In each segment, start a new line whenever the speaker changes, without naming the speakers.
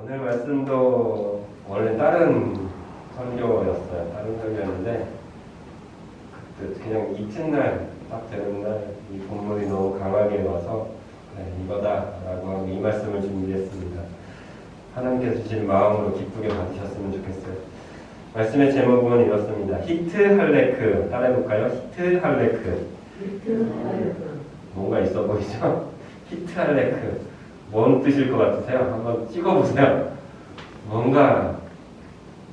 오늘 말씀도 원래 다른 설교였어요. 다른 설교였는데 그냥 이튿날 딱 되는 날 이 본문이 너무 강하게 와서 이거다라고 하고 이 말씀을 준비했습니다. 하나님께서 주신 마음으로 기쁘게 받으셨으면 좋겠어요. 말씀의 제목은 이렇습니다. 히트 할레크. 따라해볼까요? 히트 할레크. 뭔가 있어 보이죠? 히트 할레크. 뭔 뜻일 것 같으세요? 한번 찍어보세요. 뭔가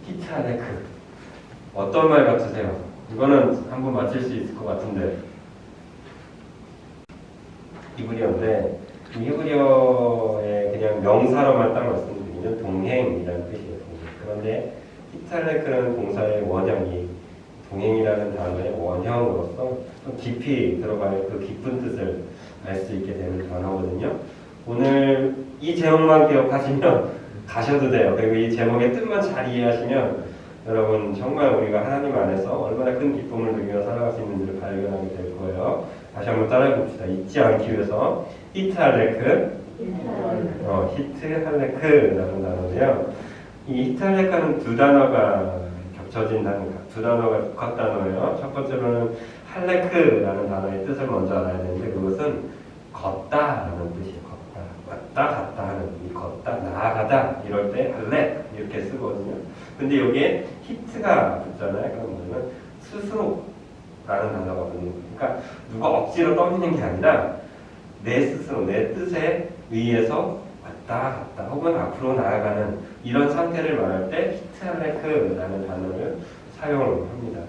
히트 할레크. 어떤 말 같으세요? 이거는 한번 맞힐 수 있을 것 같은데. 히브리어인데 이 히브리어의 그냥 명사로만 딱 말씀드리면 동행이라는 뜻이에요. 그런데 히탈레크라는 동사의 원형이 동행이라는 단어의 원형으로서 좀 깊이 들어가는 그 깊은 뜻을 알 수 있게 되는 단어거든요. 오늘 이 제목만 기억하시면 가셔도 돼요. 그리고 이 제목의 뜻만 잘 이해하시면 여러분 정말 우리가 하나님 안에서 얼마나 큰 기쁨을 누리며 살아갈 수 있는지를 발견하게 될 거예요. 다시 한번 따라해 봅시다. 잊지 않기 위해서 히트 할레크, 히트 할레크라는 단어인데요. 이 히트 할레크는 두 단어가 겹쳐진 단어, 두 단어가 복합 단어예요. 첫 번째로는 할레크라는 단어의 뜻을 먼저 알아야 되는데 그것은 걷다라는 뜻이에요. 걷다, 왔다 갔다 하는 이 걷다, 나아가다 이럴 때 할렉 이렇게 쓰거든요. 근데 여기에 히트가 붙잖아요. 그럼 뭐냐면 스스로 라는 단어가 붙는 거예요. 그러니까 누가 억지로 떠미는 게 아니라 내 스스로 내 뜻에 의해서 왔다 갔다 혹은 앞으로 나아가는 이런 상태를 말할 때 히트할레크라는 단어를 사용을 합니다.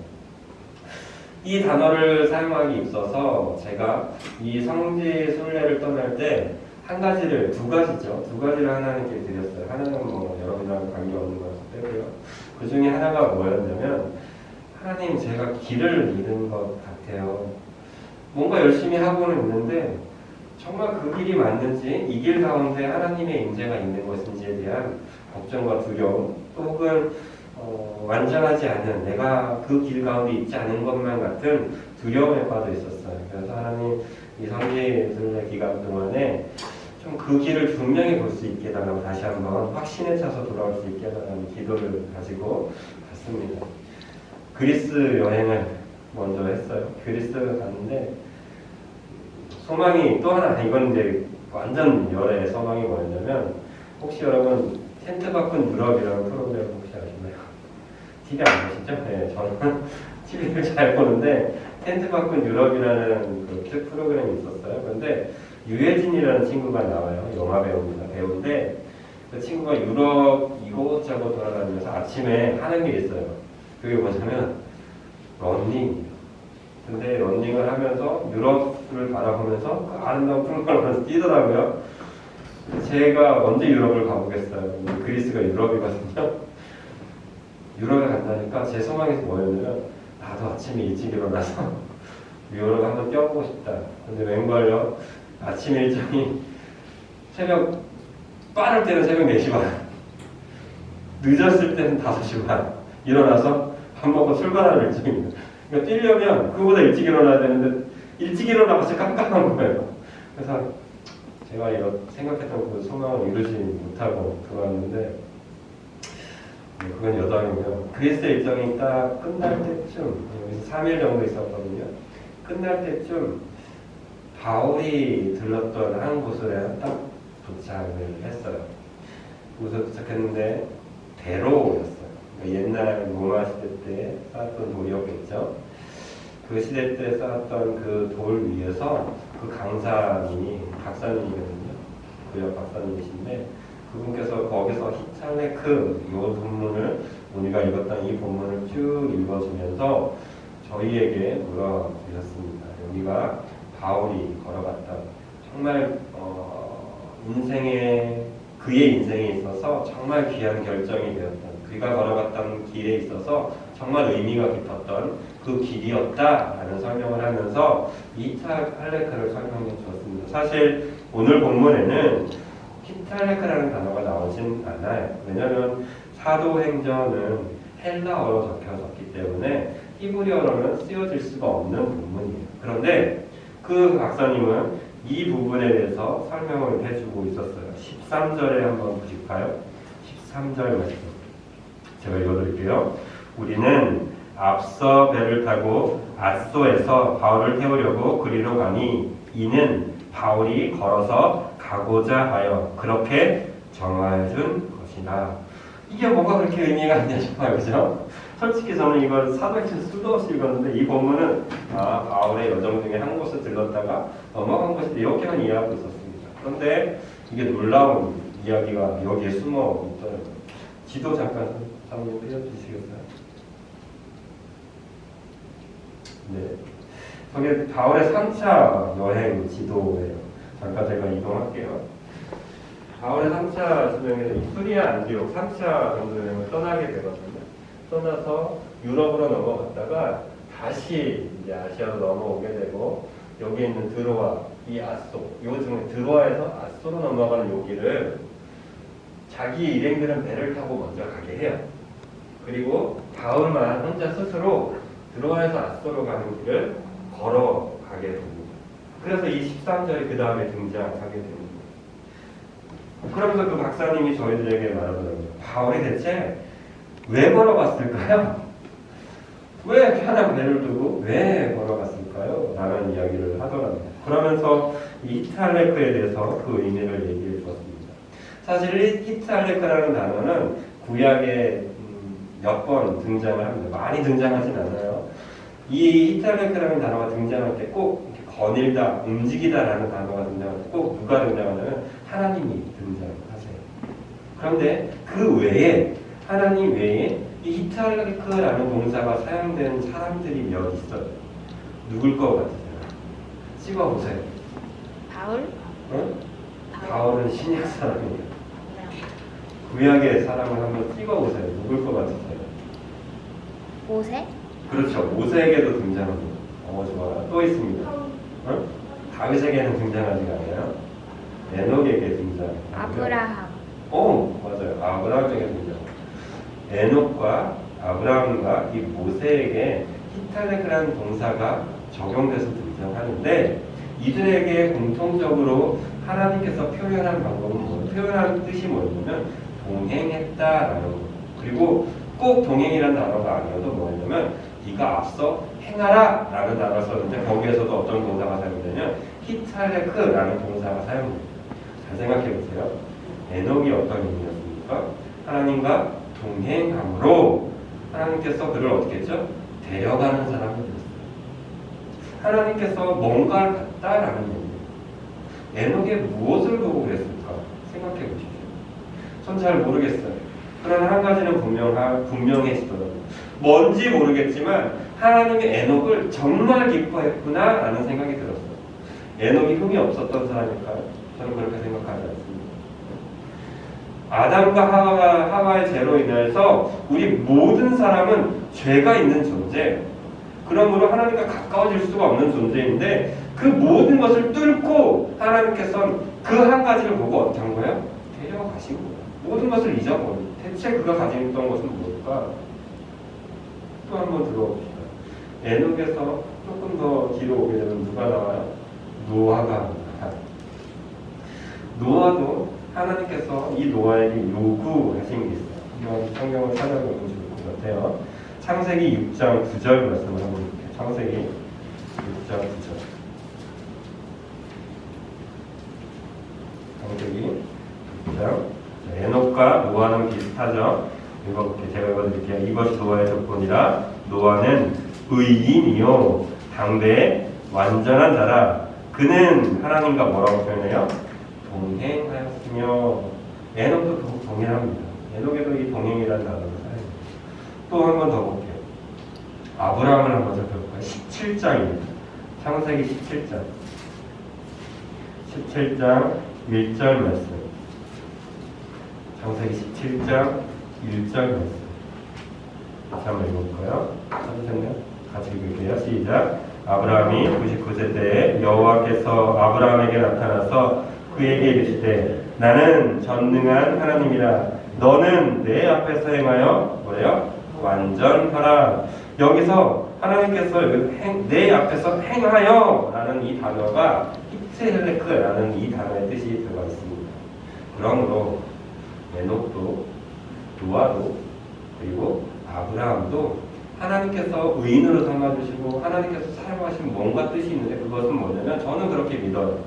이 단어를 사용하기 있어서 제가 이 성지 순례를 떠날 때 두 가지를 하나님께 드렸어요. 하나는 뭐 여러분이랑 관계없는 거라서 빼고요. 그 중에 하나가 뭐였냐면 하나님 제가 길을 잃은 것 같아요. 뭔가 열심히 하고는 있는데 정말 그 길이 맞는지 이 길 가운데 하나님의 임재가 있는 것인지에 대한 걱정과 두려움 또 혹은 완전하지 않은 내가 그 길 가운데 있지 않은 것만 같은 두려움에 빠져 있었어요. 그래서 하나님 이 성지 순례 기간 동안에 좀 그 길을 분명히 볼 수 있게 해달라고 다시 한번 확신에 차서 돌아올 수 있게 해달라는 기도를 가지고 갔습니다. 그리스 여행을 먼저 했어요. 그리스 갔는데 소망이 또 하나, 이건 이제 완전 열의 소망이 뭐였냐면 혹시 여러분 텐트 밖은 유럽이라는 프로그램 혹시 아시나요? TV 안 보시죠? 네, 저는 TV를 잘 보는데 텐트 밖은 유럽이라는 그 프로그램이 있었어요. 그런데 유해진이라는 친구가 나와요. 영화 배우입니다. 배우인데 그 친구가 유럽 이곳저곳 돌아다니면서 아침에 하는 게 있어요. 그게 뭐냐면 런닝. 근데 런닝을 하면서 유럽을 바라보면서 그 아름다운 풍경을 뛰더라고요. 제가 언제 유럽을 가보겠어요. 그리스가 유럽이거든요. 유럽에 간다니까 제 소망이 뭐였냐면 나도 아침에 일찍 일어나서 유럽을 한번 뛰어보고 싶다. 근데 웬걸요? 아침 일정이 빠를 때는 새벽 4시 반, 늦었을 때는 5시 반 일어나서 밥 먹고 출발하는 일정입니다. 그러니까 뛰려면 그보다 일찍 일어나야 되는데 일찍 일어나서 깜깜한 거예요. 그래서 제가 이거 생각했던 그 소망을 이루지 못하고 들어왔는데 그건 여담이고요. 그리스 일정이 딱 끝날 때쯤 여기서 3일 정도 있었거든요. 끝날 때쯤 바울이 들렀던 한 곳에 딱 도착을 했어요. 거기서 도착했는데 대로였어요. 그러니까 옛날 로마 시대 때 쌓았던 돌이었겠죠. 그 시대 때 쌓았던 그 돌 위에서 그 강사님이 박사님이거든요. 구역 박사님이신데 그분께서 거기서 히탈레크 이 본문을 우리가 읽었던 이 본문을 쭉 읽어주면서 저희에게 물어주셨습니다. 여기가 바울이 걸어갔던 정말 그의 인생에 있어서 정말 귀한 결정이 되었던 그가 걸어갔던 길에 있어서 정말 의미가 깊었던 그 길이었다라는 설명을 하면서 히탈레크를 설명해 주었습니다. 사실 오늘 본문에는 히탈레크라는 단어가 나오진 않아요. 왜냐하면 사도행전은 헬라어로 적혀졌기 때문에 히브리어로는 쓰여질 수가 없는 본문이에요. 그런데 그 박사님은 이 부분에 대해서 설명을 해주고 있었어요. 13절에 한번 보실까요? 13절 말씀 제가 읽어드릴게요. 우리는 앞서 배를 타고 앗소에서 바울을 태우려고 그리로 가니 이는 바울이 걸어서 가고자 하여 그렇게 정하여 준 것이다. 이게 뭐가 그렇게 의미가 있냐 싶어요. 그죠? 솔직히 저는 이걸 사도행전 수도 없이 읽었는데 이 본문은 바울의 여정 중에 한 곳을 들렀다가 넘어간 것이다 이렇게만 이해하고 있었습니다. 그런데 이게 놀라운 이야기가 여기에 숨어 있더라고요. 지도 잠깐 한번 띄워주시겠어요? 네. 저게 바울의 3차 여행 지도예요. 잠깐 제가 이동할게요. 바울의 3차 수명에서 이프리아 안디옥 3차 정도 여행을 떠나게 되거든요. 떠나서 유럽으로 넘어갔다가 다시 이제 아시아로 넘어오게 되고 여기 있는 드로아, 이 앗소, 요 중에 드로아에서 앗소로 넘어가는 요 길을 자기 일행들은 배를 타고 먼저 가게 해요. 그리고 바울만 혼자 스스로 드로아에서 앗소로 가는 길을 걸어가게 됩니다. 그래서 이 13절이 그 다음에 등장하게 됩니다. 그러면서 그 박사님이 저희들에게 말하더라고요. 바울이 대체 왜 걸어갔을까요? 왜 편한 배를 두고 왜 걸어갔을까요? 라는 이야기를 하더라고요. 그러면서 이 히탈레크에 대해서 그 의미를 얘기해 주었습니다. 사실 히탈레크라는 단어는 구약에 몇 번 등장을 합니다. 많이 등장하진 않아요. 이 히탈레크라는 단어가 등장할 때 꼭 거닐다, 움직이다라는 단어가 등장할 때 꼭 누가 등장하냐면 하나님이 등장하세요. 그런데 그 외에 하나님 외에 이 히탈레크라는 동사가 사용되는 사람들이 몇 있어요. 누굴 것 같으세요? 찍어보세요.
바울?
응? 바울은 신약 사람이에요. 구약의 사람을 한번 찍어보세요. 누굴 것 같으세요?
모세?
그렇죠. 모세에게도 등장합니다. 좋아요. 또 있습니다. 응? 다윗에게는 등장하지 않아요. 에녹에게 등장.
아브라함.
맞아요. 아브라함에게 등장. 에녹과 아브라함과 이 모세에게 히탈레크라는 동사가 적용돼서 등장하는데 이들에게 공통적으로 하나님께서 표현한 방법은 뭐예요? 표현한 뜻이 뭐냐면 동행했다라는 거. 그리고 꼭 동행이라는 단어가 아니어도 뭐냐면 네가 앞서 행하라 라는 단어가 썼는데 거기에서도 어떤 동사가 사용되냐면 히탈레크라는 동사가 사용됩니다. 잘 생각해 보세요. 에녹이 어떤 의미였습니까? 하나님과 동행함으로 하나님께서 그를 어떻게 했죠? 데려가는 사람이 됐어요. 하나님께서 뭔가를 갖다라는 얘기예요. 에녹에 무엇을 보고 그랬을까? 생각해 보십시오. 전 잘 모르겠어요. 그러나 한 가지는 분명해지더라고요. 뭔지 모르겠지만 하나님이 에녹을 정말 기뻐했구나라는 생각이 들었어요. 에녹이 흠이 없었던 사람일까요? 저는 그렇게 생각하지 않습니다. 아담과 하와의 죄로 인해서 우리 모든 사람은 죄가 있는 존재, 그러므로 하나님과 가까워질 수가 없는 존재인데 그 모든 것을 뚫고 하나님께서는 그 한 가지를 보고 어떻게 한 거예요? 데려가신 거예요. 모든 것을 잊어버리고 대체 그가 가지고 있던 것은 무엇일까? 또 한번 들어봅시다. 에녹에서 조금 더 뒤로 오게 되면 누가 나와요? 노아가 나와요. 노아도 하나님께서 이 노아에게 요구하신 게 있어요. 이건 성경을 찾아보면 좋을 것 같아요. 창세기 6장 9절 말씀을 한번 볼게요. 창세기 6장 9절. 창세기 6장. 에녹과 노아는 비슷하죠. 제가 읽어드릴게요. 이것이 노아의 조건이라 노아는 의인이요 당대의 완전한 자라. 그는 하나님과 뭐라고 표현해요? 동행하였으며. 에녹도 동행합니다. 에녹에도 이 동행이라는 단어를 사용해요. 또 한 번 더 볼게요. 아브라함을 한번 살펴볼까요? 17장입니다. 창세기 17장 17장 1절 말씀. 창세기 17장 1절 말씀. 다시 한번 읽어볼까요? 찾으셨나요? 같이 읽을게요. 시작. 아브라함이 99세 때에 여호와께서 아브라함에게 나타나서 그에게 이르시되 나는 전능한 하나님이라 너는 내 앞에서 행하여 뭐래요? 완전하라. 여기서 하나님께서 내 앞에서 행하여 라는 이 단어가 히트헬레크라는 이 단어의 뜻이 들어가 있습니다. 그러므로 에녹도 노아도 그리고 아브라함도 하나님께서 의인으로 삼아주시고 하나님께서 사용하신 뭔가 뜻이 있는데 그것은 뭐냐면 저는 그렇게 믿어요.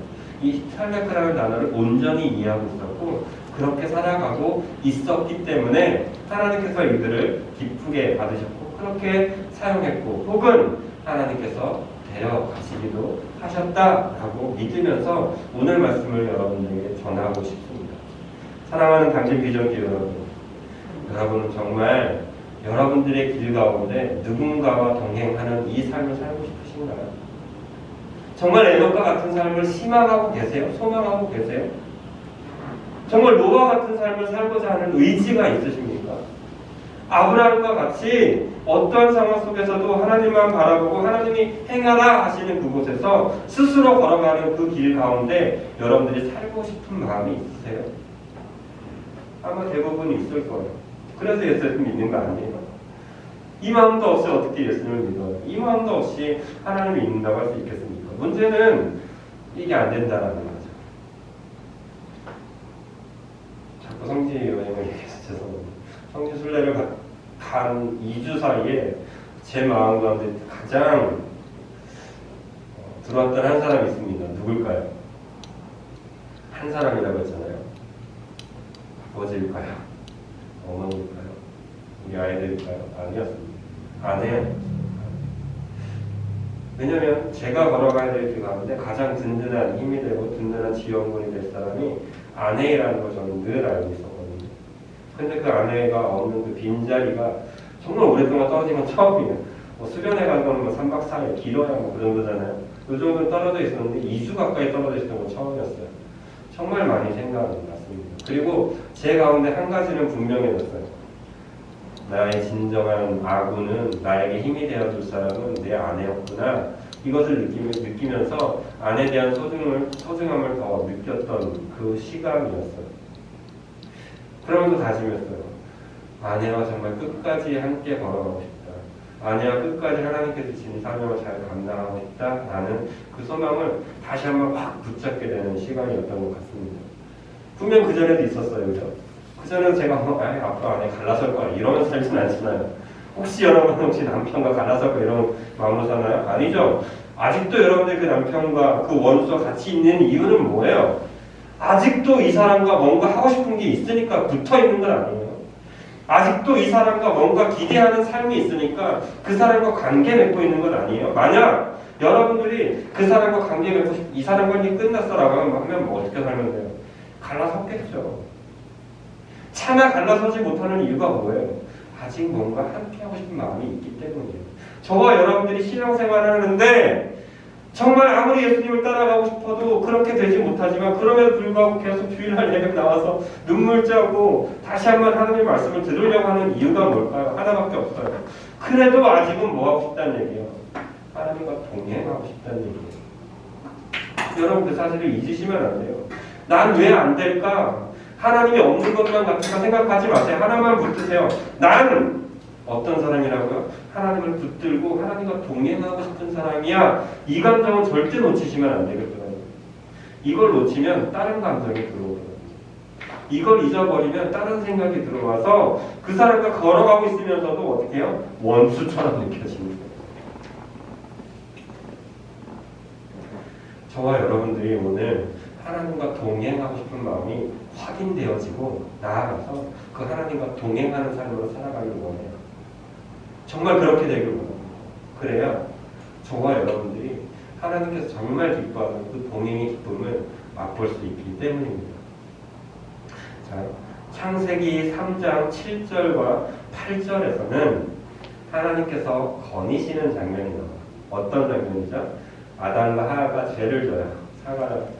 이 히탈레크라는 단어를 온전히 이해하고 있었고 그렇게 살아가고 있었기 때문에 하나님께서 이들을 기쁘게 받으셨고 그렇게 사용했고 혹은 하나님께서 데려가시기도 하셨다라고 믿으면서 오늘 말씀을 여러분들에게 전하고 싶습니다. 사랑하는 당진 비전교 여러분, 여러분은 정말 여러분들의 길 가운데 누군가와 동행하는 이 삶을 살고 싶으신가요? 정말 에녹과 같은 삶을 희망하고 계세요? 소망하고 계세요? 정말 노아 같은 삶을 살고자 하는 의지가 있으십니까? 아브라함과 같이 어떠한 상황 속에서도 하나님만 바라보고 하나님이 행하라 하시는 그곳에서 스스로 걸어가는 그 길 가운데 여러분들이 살고 싶은 마음이 있으세요? 아마 대부분 있을 거예요. 그래서 예수를 믿는 거 아니에요? 이 마음도 없이 어떻게 예수님을 믿어요? 이 마음도 없이 하나님을 믿는다고 할 수 있겠습니까? 문제는 이게 안 된다라는 거죠. 자꾸 성지 여행을 얘기해서 죄송합니다. 성지 순례를 간 2주 사이에 제 마음 가운데 가장 들어왔던 한 사람이 있습니다. 누굴까요? 한 사람이라고 했잖아요. 아버지일까요? 어머니일까요? 우리 아이들일까요? 아니었습니다. 아내예요. 왜냐면 제가 걸어가야 될 길 가운데 가장 든든한 힘이 되고 든든한 지원군이 될 사람이 아내라는 걸 저는 늘 알고 있었거든요. 근데 그 아내가 없는 그 빈자리가 정말 오랫동안 떨어진 건 처음이에요. 뭐 수련회 간 거는 뭐 3박 4일, 길어야 뭐 그 정도잖아요. 그 정도 떨어져 있었는데 2주 가까이 떨어져 있었던 건 처음이었어요. 정말 많이 생각이 났습니다. 그리고 제 가운데 한 가지는 분명해졌어요. 나의 진정한 아군은 나에게 힘이 되어줄 사람은 내 아내였구나. 이것을 느끼면서 아내에 대한 소중함을 더 느꼈던 그 시간이었어요. 그러면서 다짐했어요. 아내와 정말 끝까지 함께 걸어가고 싶다. 아내와 끝까지 하나님께서 주신 사명을 잘 감당하고 싶다라는 그 소망을 다시 한번 확 붙잡게 되는 시간이었던 것 같습니다. 분명 그 전에도 있었어요, 그죠? 그 전에는 제가 앞으로 아내 갈라설 거야 이러면서 살진 않잖아요. 혹시 여러분은 혹시 남편과 갈라설 거야 이런 마음으로 사나요? 아니죠. 아직도 여러분들 그 남편과 그 원수와 같이 있는 이유는 뭐예요? 아직도 이 사람과 뭔가 하고 싶은 게 있으니까 붙어 있는 건 아니에요. 아직도 이 사람과 뭔가 기대하는 삶이 있으니까 그 사람과 관계 맺고 있는 건 아니에요. 만약 여러분들이 그 사람과 관계 맺고 이 사람 관계 끝났어라고 하면 뭐 어떻게 살면 돼요? 갈라섰겠죠. 차마 갈라서지 못하는 이유가 뭐예요? 아직 뭔가 함께하고 싶은 마음이 있기 때문이에요. 저와 여러분들이 신앙생활을 하는데 정말 아무리 예수님을 따라가고 싶어도 그렇게 되지 못하지만 그럼에도 불구하고 계속 주일날 예배 나와서 눈물 짜고 다시 한번 하나님의 말씀을 들으려고 하는 이유가 뭘까요? 하나밖에 없어요. 그래도 아직은 뭐 하고 싶다는 얘기예요? 하나님과 동행하고 싶다는 얘기예요. 여러분 그 사실을 잊으시면 안 돼요. 난 왜 안 될까? 하나님이 없는 것만 같을까 생각하지 마세요. 하나만 붙드세요. 난 어떤 사람이라고요? 하나님을 붙들고 하나님과 동행하고 싶은 사람이야. 이 감정은 절대 놓치시면 안 되겠더라고요. 이걸 놓치면 다른 감정이 들어오거든요. 이걸 잊어버리면 다른 생각이 들어와서 그 사람과 걸어가고 있으면서도 어떻게 해요? 원수처럼 느껴집니다. 저와 여러분들이 오늘 하나님과 동행하고 싶은 마음이 확인되어지고 나아가서 그 하나님과 동행하는 삶으로 살아가길 원해요. 정말 그렇게 되길 원합니다. 그래야 저와 여러분들이 하나님께서 정말 기뻐하는 그 동행의 기쁨을 맛볼 수 있기 때문입니다. 자, 창세기 3장 7절과 8절에서는 하나님께서 건의시는 장면이 나와요. 어떤 장면이죠? 아담과 하와가 죄를 져요.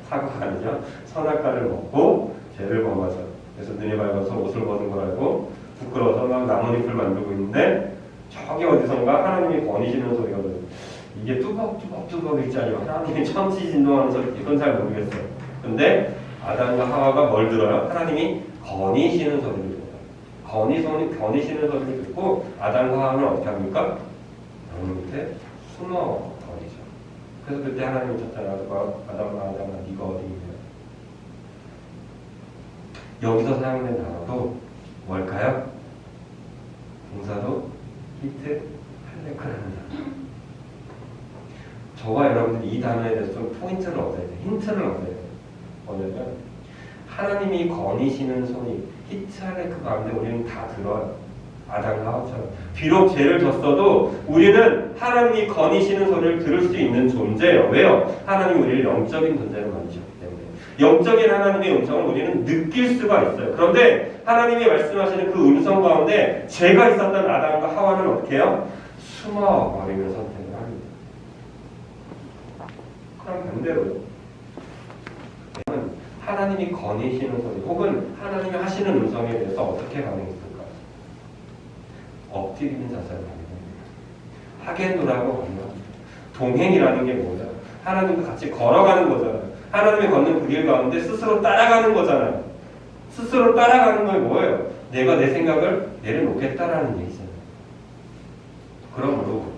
사과가 아니죠. 선악과를 먹고 죄를 범하죠. 그래서 눈이 밝아서 옷을 벗은 걸 알고 부끄러워서 막 나뭇잎을 만들고 있는데 저기 어디선가 하나님이 거니시는 소리가 들려요. 이게 뚜벅뚜벅 있지 않아요. 하나님이 천지진동하는 소리 이건 잘 모르겠어요. 근데 아담과 하와가 뭘 들어요? 하나님이 거니시는 소리를 들어요. 거니시는 소리를 듣고 아담과 하와는 어떻게 합니까? 나무 밑에 숨어 버리죠. 그래서 그때 하나님이 쳤잖아요. 아담아 네가 어디 있냐. 여기서 사용된 단어도 뭘까요? 이 단어에 대해서 좀 포인트를 얻어야 돼. 힌트를 얻어야 돼. 뭐냐면 하나님이 거니시는 소리, 히트할의 그 가운데 우리는 다 들어요. 아담과 하와처럼. 비록 죄를 졌어도 우리는 하나님이 거니시는 소리를 들을 수 있는 존재예요. 왜요? 하나님이 우리를 영적인 존재로 만드셨기 때문에. 영적인 하나님의 음성을 우리는 느낄 수가 있어요. 그런데 하나님이 말씀하시는 그 음성 가운데 죄가 있었던 아담과 하와는 어떻게 해요? 숨어버리는 선택을 합니다. 그럼 반대로 하나님이 거니시는 소리 혹은 하나님이 하시는 음성에 대해서 어떻게 반응했을까요? 엎드리는 자세를 반응합니다. 하겐도라고 합니다. 동행이라는 게 뭐예요? 하나님과 같이 걸어가는 거잖아요. 하나님이 걷는 그 길 가운데 스스로 따라가는 거잖아요. 스스로 따라가는 건 뭐예요? 내가 내 생각을 내려놓겠다라는 얘기잖아요. 그러므로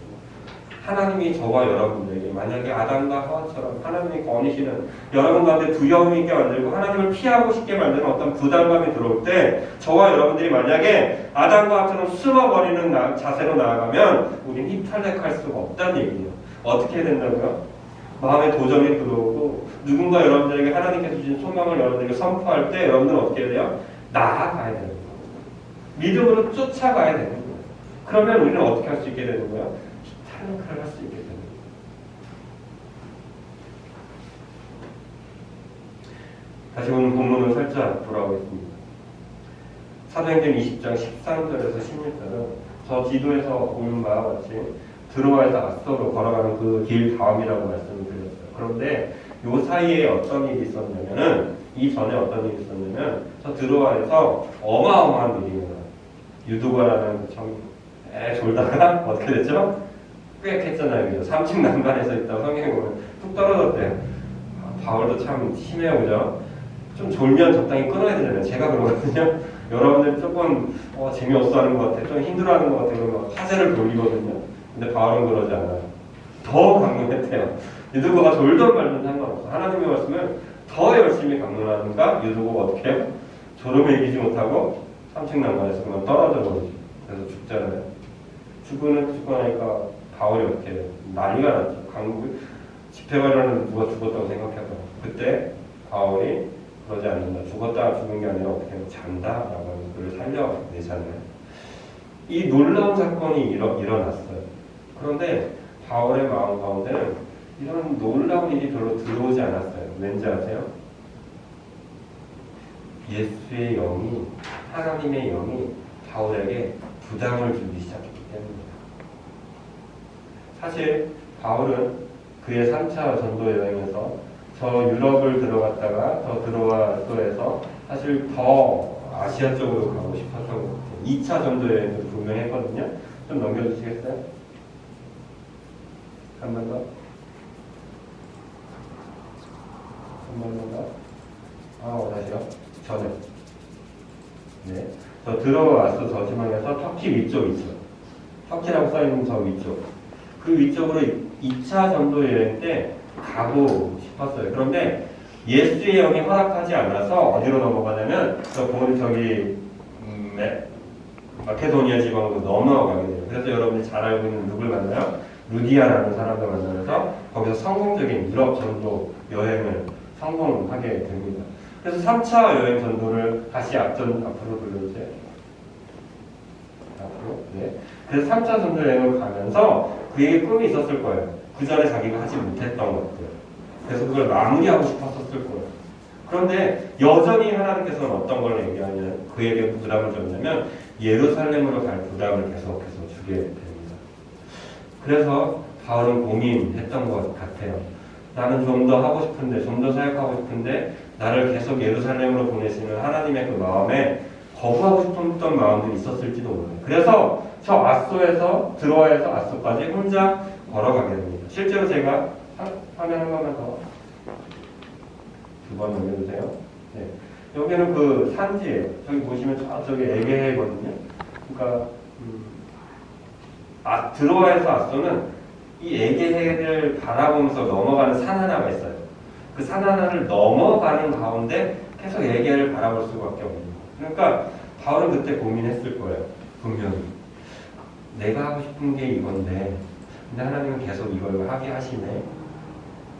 하나님이 저와 여러분들에게 만약에 아담과 하와처럼 하나님이 거니시는 여러분 가운데 두려움 있게 만들고 하나님을 피하고 싶게 만드는 어떤 부담감이 들어올 때 저와 여러분들이 만약에 아담과 하와처럼 숨어버리는 자세로 나아가면 우리는 희탈렉할 수가 없다는 얘기예요. 어떻게 해야 된다고요? 마음에 도전이 들어오고 누군가 여러분들에게 하나님께서 주신 소망을 여러분들에게 선포할 때 여러분들은 어떻게 해야 돼요? 나아가야 되는 거예요. 믿음으로 쫓아가야 되는 거예요. 그러면 우리는 어떻게 할 수 있게 되는 거예요? 희탈렉을 할 수 있게 되는 거예요. 다시 오늘 본문을 살짝 돌아오겠습니다. 사도행전 20장 13절에서 16절은 저 지도에서 보는 바와 같이 드로아에서 아소로 걸어가는 그 길 다음이라고 말씀을 드렸어요. 그런데 요 사이에 어떤 일이 있었냐면은 이전에 어떤 일이 있었냐면 저 드로아에서 어마어마한 일이 일어나요. 유두과라는 청 졸다가 어떻게 됐죠? 꽤 했잖아요. 3층 난간에서 있다가 성경에 보면 뚝 떨어졌대요. 바울도 참 심해요, 그죠? 좀 졸면 적당히 끊어야 되잖아요. 제가 그러거든요. 여러분들 조금 재미없어 하는 것 같아, 좀 힘들어하는 것 같아, 그러면 화제를 돌리거든요. 근데 바울은 그러지 않아요. 더 강론했대요. 유두고가 졸던 말든 상관없어. 하나님의 말씀을 더 열심히 강론하니까 유두고가 어떻게 해요? 졸음에 이기지 못하고 3층 난간에서 그만 떨어져 버리죠. 그래서 죽잖아요. 죽고 나니까 바울이 어떻게 해요? 난리가 났죠. 강국 집회관료는 누가 죽었다고 생각해봐. 그때 바울이 그러지 않는다. 죽었다 죽은 게 아니라 어떻게 해요? 잔다라고 해서 그를 살려내잖아요. 이 놀라운 사건이 일어났어요. 그런데 바울의 마음 가운데는 이런 놀라운 일이 별로 들어오지 않았어요. 왠지 아세요? 예수의 영이, 하나님의 영이 바울에게 부담을 주기 시작했기 때문입니다. 사실 바울은 그의 3차 전도 여행에서 저 유럽을 들어갔다가 저 드로아도에서 사실 더 아시아 쪽으로 가고 싶었던 것 같아요. 2차 전도 여행도 분명히 했거든요. 좀 넘겨주시겠어요? 한 번 더. 한 번 더. 다시요. 전에. 네. 저 들어와서 저 지방에서 터키 위쪽 있죠. 터키라고 써있는 저 위쪽. 그 위쪽으로 2차 전도 여행 때 가고 싶었어요. 그런데 예수의 영이 허락하지 않아서 어디로 넘어가냐면 마케도니아 지방으로 넘어가게 돼요. 그래서 여러분이 잘 알고 있는 누굴 만나요? 루디아라는 사람을 만나면서 거기서 성공적인 유럽 전도 여행을 성공하게 됩니다. 그래서 3차 여행 전도를 다시 앞으로 돌려주세요. 앞으로. 네. 그래서 3차 전도 여행을 가면서 그에게 꿈이 있었을 거예요. 그 전에 자기가 하지 못했던 것들. 그래서 그걸 마무리하고 싶었을 거예요. 그런데 여전히 하나님께서는 어떤 걸 얘기하냐면 그에게 부담을 줬냐면 예루살렘으로 갈 부담을 계속해서 주게 됩니다. 그래서 바울은 고민했던 것 같아요. 나는 좀 더 하고 싶은데, 좀 더 사역하고 싶은데 나를 계속 예루살렘으로 보내시는 하나님의 그 마음에 거부하고 싶었던 마음들이 있었을지도 몰라요. 그래서 저 아소에서 드로아에서 아소까지 혼자 걸어가게 됩니다. 실제로 제가 화면 한 번만 더 두 번 넘겨주세요. 네. 여기는 그 산지예요. 저기 보시면 저쪽에 에게해거든요. 그러니까 드로아에서 아소는 이 에게해를 바라보면서 넘어가는 산 하나가 있어요. 그 산 하나를 넘어가는 가운데 계속 에게해를 바라볼 수밖에 없는 거예요. 그러니까 바울은 그때 고민했을 거예요. 분명히 내가 하고 싶은 게 이건데 근데 하나님은 계속 이걸 하게 하시네.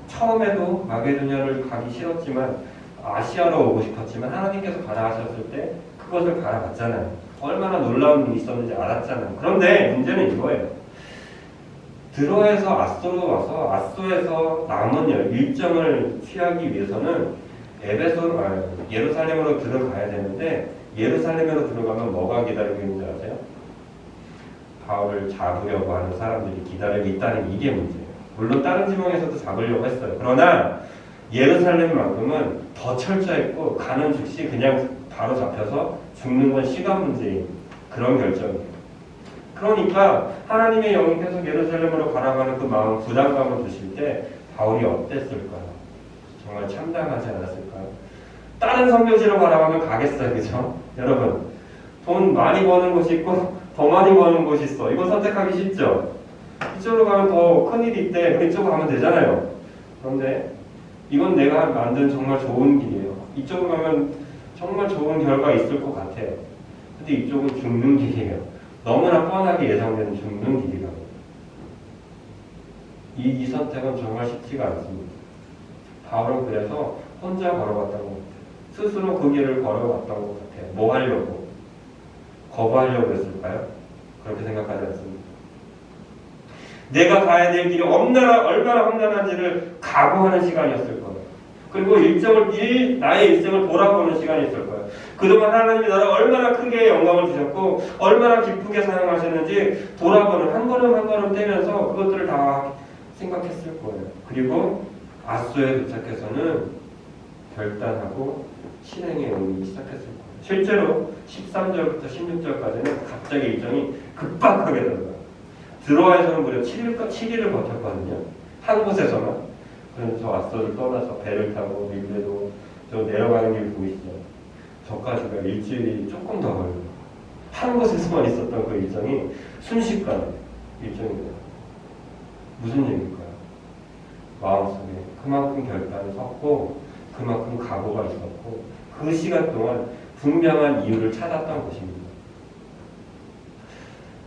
처음에도 마게도냐를 가기 싫었지만 아시아로 오고 싶었지만 하나님께서 가라 하셨을 때 그것을 바라봤잖아요. 얼마나 놀라운 일이 있었는지 알았잖아요. 그런데 문제는 이거예요. 드로에서 아소로 와서 아소에서 남은 일정을 취하기 위해서는 예루살렘으로 들어가야 되는데 예루살렘으로 들어가면 뭐가 기다리고 있는지 아세요? 바울을 잡으려고 하는 사람들이 기다리고 있다는 이게 문제예요. 물론 다른 지방에서도 잡으려고 했어요. 그러나 예루살렘만큼은 더 철저했고 가는 즉시 그냥 바로 잡혀서 죽는 건 시간 문제인 그런 결정이에요. 그러니까 하나님의 영이 계속 예루살렘으로 가라가는 그 마음 부담감을 주실 때 바울이 어땠을까요? 정말 참담하지 않았을까요? 다른 선교지로 가라가면 가겠어요, 그죠? 여러분, 돈 많이 버는 곳이 있고 더 많이 버는 곳이 있어. 이거 선택하기 쉽죠? 이쪽으로 가면 더 큰일이 있대. 그럼 이쪽으로 가면 되잖아요. 그런데 이건 내가 만든 정말 좋은 길이에요. 이쪽으로 가면 정말 좋은 결과 있을 것 같아요. 근데 이쪽은 죽는 길이에요. 너무나 뻔하게 예상되는 죽는 길이라고. 이 선택은 정말 쉽지가 않습니다. 바울은 그래서 혼자 걸어갔다고 같아요. 스스로 그 길을 걸어갔다고 같아요. 뭐 하려고? 거부하려고 했을까요? 그렇게 생각하지 않습니다. 내가 가야 될 길이 얼마나 험난한지를 각오하는 시간이었을 거예요. 그리고 나의 일생을 돌아보는 시간이 있을 거예요. 그동안 하나님이 나를 얼마나 크게 영광을 주셨고 얼마나 기쁘게 사용하셨는지 돌아보는 한 걸음 한 걸음 떼면서 그것들을 다 생각했을 거예요. 그리고 아소에 도착해서는 결단하고 실행에 옮기기 시작했을 거예요. 실제로 13절부터 16절까지는 갑자기 일정이 급박하게 들어가요. 드로아에서는 무려 7일을 버텼거든요. 한 곳에서만. 그래서 저 아소를 떠나서 배를 타고 릴레도 저 내려가는 길 보이시죠? 저까지가 일주일이 조금 더 걸려요. 한 곳에서만 있었던 그 일정이 순식간에 일정입니다. 무슨 얘기일까요? 마음속에 그만큼 결단을 섰고 그만큼 각오가 있었고 그 시간 동안 분명한 이유를 찾았던 것입니다.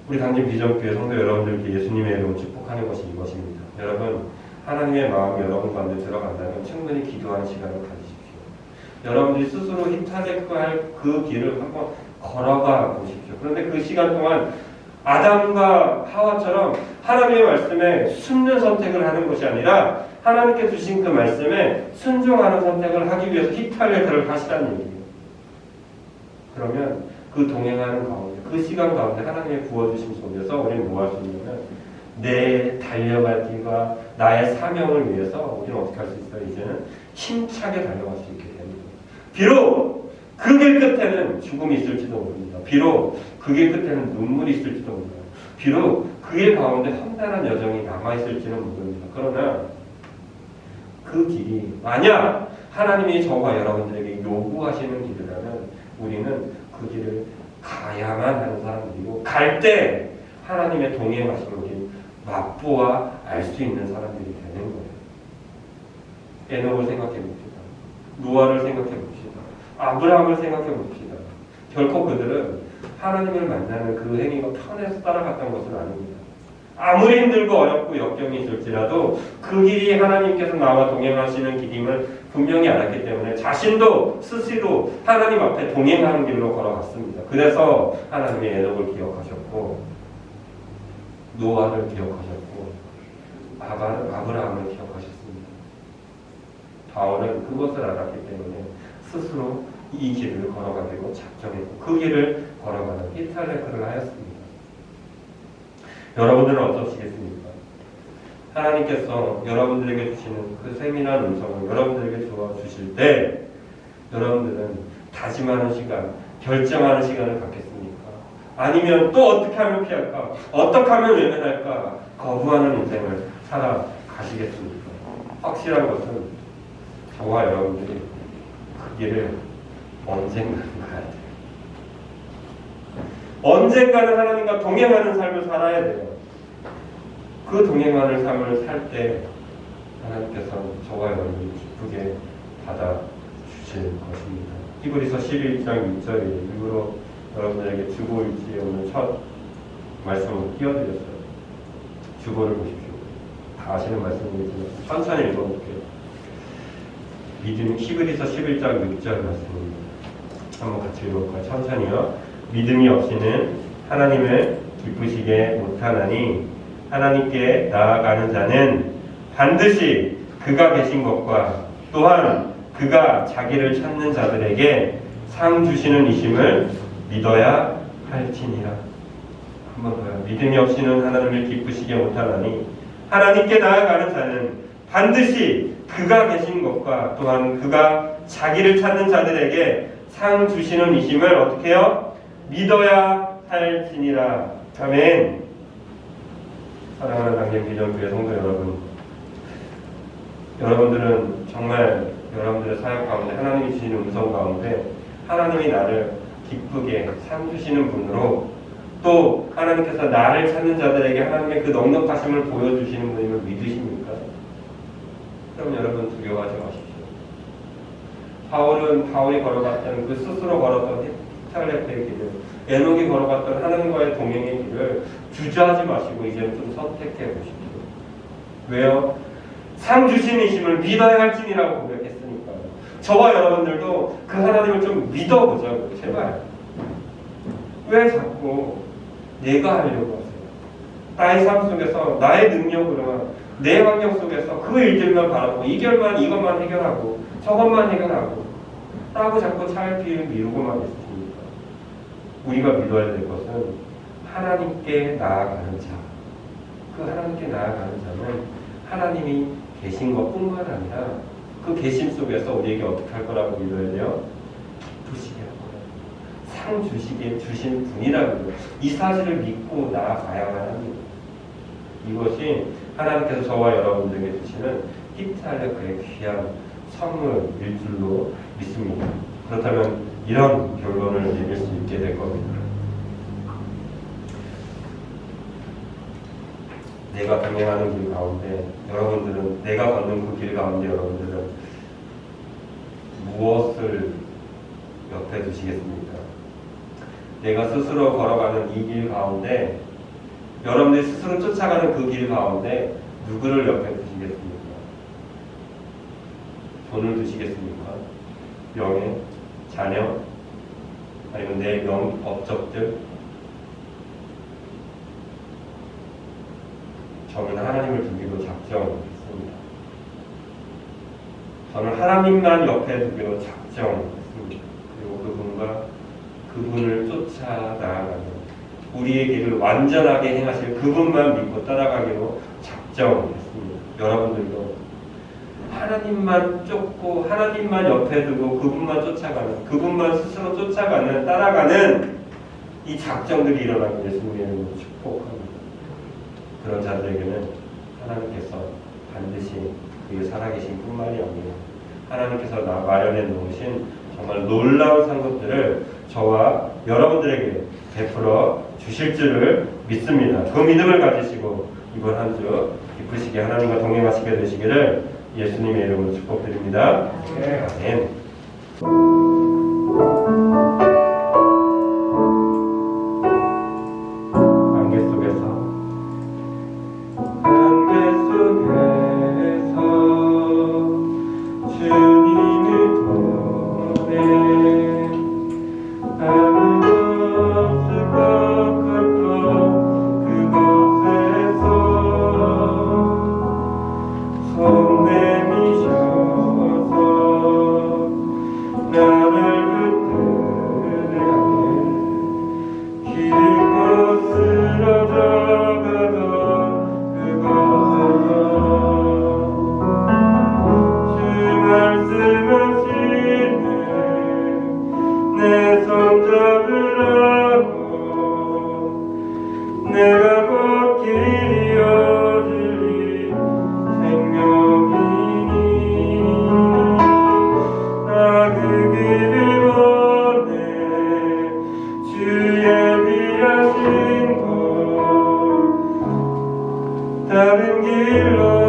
우리 당진 비전교회 성도 여러분들께 예수님의 이름으로 축복하는 것이 이것입니다. 여러분, 하나님의 마음이 여러분 가운데 들어간다면 충분히 기도하는 시간을 가지십시오. 여러분들이 스스로 힘차게할 그 길을 한번 걸어가 보십시오. 그런데 그 시간 동안 아담과 하와처럼 하나님의 말씀에 순는 선택을 하는 것이 아니라 하나님께 주신 그 말씀에 순종하는 선택을 하기 위해서 히탈레크를 하시라는 얘기예요. 그러면 그 동행하는 가운데, 그 시간 가운데 하나님의 부어주심 속에서 우리는 뭐 할 수 있냐면 내 달려갈 길과 나의 사명을 위해서 우리는 어떻게 할 수 있어요? 이제는 힘차게 달려갈 수 있게 됩니다. 비록 그 길 끝에는 죽음이 있을지도 모릅니다. 비록 그 길 끝에는 눈물이 있을지도 모릅니다. 비록 그 길 가운데 험난한 여정이 남아있을지는 모릅니다. 그러나 그 길이 만약 하나님이 저와 여러분들에게 요구하시는 길이라면 우리는 그 길을 가야만 하는 사람들이고 갈 때 하나님의 동행하심을 맛보아 알 수 있는 사람들이 되는 거예요. 에녹을 생각해 봅시다. 노아를 생각해 봅시다. 아브라함을 생각해 봅시다. 결코 그들은 하나님을 만나는 그 행위가 편해서 따라갔던 것은 아닙니다. 아무리 힘들고 어렵고 역경이 있을지라도 그 길이 하나님께서 나와 동행하시는 길임을 분명히 알았기 때문에 자신도 스스로 하나님 앞에 동행하는 길로 걸어갔습니다. 그래서 하나님의 에녹을 기억하셨고 노아를 기억하셨고 아브라함을 기억하셨습니다. 바울은 그것을 알았기 때문에 스스로 이 길을 걸어가기로 작정했고 그 길을 걸어가는 히탈레크를 하였습니다. 여러분들은 어떠시겠습니까? 하나님께서 여러분들에게 주시는 그 세밀한 음성을 여러분들에게 주실 때 여러분들은 다짐하는 시간, 결정하는 시간을 갖겠습니까? 아니면 또 어떻게 하면 피할까? 어떻게 하면 외면할까? 거부하는 인생을 살아가시겠습니까? 확실한 것은 저와 여러분들이 그 길을 언젠가는 가야 돼요. 언젠가는 하나님과 동행하는 삶을 살아야 돼요. 그 동행하는 삶을 살 때 하나님께서 저와 여러분을 기쁘게 받아주실 것입니다. 히브리서 11장 6절에 일부러 여러분들에게 주보일지에 오늘 첫 말씀을 띄워드렸어요. 주보를 보십시오. 다 아시는 말씀이지만 천천히 읽어볼게요. 믿음 히브리서 11장 6절 말씀입니다. 한번 같이 읽어볼까요? 천천히요. 믿음이 없이는 하나님을 기쁘시게 못하나니 하나님께 나아가는 자는 반드시 그가 계신 것과 또한 그가 자기를 찾는 자들에게 상 주시는 이심을 믿어야 할지니라. 한번 더요. 믿음이 없이는 하나님을 기쁘시게 못하나니 하나님께 나아가는 자는 반드시 그가 계신 것과 또한 그가 자기를 찾는 자들에게 상 주시는 이심을 어떻게 해요? 믿어야 할지니라. 아멘. 사랑하는 강림비전교회 성도 여러분, 여러분들은 정말 여러분들의 사역 가운데 하나님이 주시는 음성 가운데 하나님이 나를 기쁘게 상 주시는 분으로 또 하나님께서 나를 찾는 자들에게 하나님의 그 넉넉하심을 보여주시는 분임을 믿으십니까? 그럼 여러분 두려워하지 마십시오. 바울이 걸어갔던 그 스스로 걸었던 히탈레프의 길을, 에녹이 걸어갔던 하나님과의 동행의 길을 주저하지 마시고 이제는 좀 선택해 보십시오. 왜요? 상 주신이심을 믿어야 할지니라고 고백했으니까요. 저와 여러분들도 그 하나님을 좀 믿어보자고요. 제발. 왜 자꾸 내가 하려고 하세요? 나의 삶 속에서 나의 능력으로 내 환경 속에서 그 일들만 바라고 이것만 해결하고 저것만 해결하고 라고 자꾸 차일 뒤를 미루고만 있습니까? 우리가 믿어야 될 것은 하나님께 나아가는 자. 그 하나님께 나아가는 자는 하나님이 계신 것뿐만 아니라 그 계심 속에서 우리에게 어떻게 할 거라고 믿어야 돼요? 기쁘시게 할 거예요. 상 주시게 주신 분이라고요. 이 사실을 믿고 나아가야만 합니다. 이것이 하나님께서 저와 여러분들에게 주시는 히탈레크의 귀한 선물일 줄로 믿습니다. 그렇다면 이런 결론을 내릴 수 있게 될 겁니다. 내가 동행하는 길 가운데 여러분들은, 내가 걷는 그 길 가운데 여러분들은 무엇을 옆에 두시겠습니까? 내가 스스로 걸어가는 이 길 가운데, 여러분들이 스스로 쫓아가는 그 길 가운데 누구를 옆에 두시겠습니까? 돈을 두시겠습니까? 명예, 자녀, 아니면 내 업적들? 저는 하나님을 두기로 작정했습니다. 저는 하나님만 옆에 두기로 작정했습니다. 그리고 그분을 쫓아 나아가는, 우리의 길을 완전하게 행하실 그분만 믿고 따라가기로 작정했습니다. 여러분들도 하나님만 쫓고 하나님만 옆에 두고 그분만 쫓아가는, 그분만 스스로 쫓아가는, 따라가는 이 작정들이 일어나기 예수님의 이름으로 축복합니다. 그런 자들에게는 하나님께서 반드시 그의 살아계신 뿐만이 아니라 하나님께서 마련해 놓으신 정말 놀라운 상급들을 저와 여러분들에게 베풀어 주실 줄을 믿습니다. 그 믿음을 가지시고 이번 한 주 기쁘시게 하나님과 동행하시게 되시기를 예수님의 이름으로 축복드립니다. 아멘. 내가 곧 길이여 진리 생명이니 나 그 길을 원해 주 예비하신 곳 다른 길로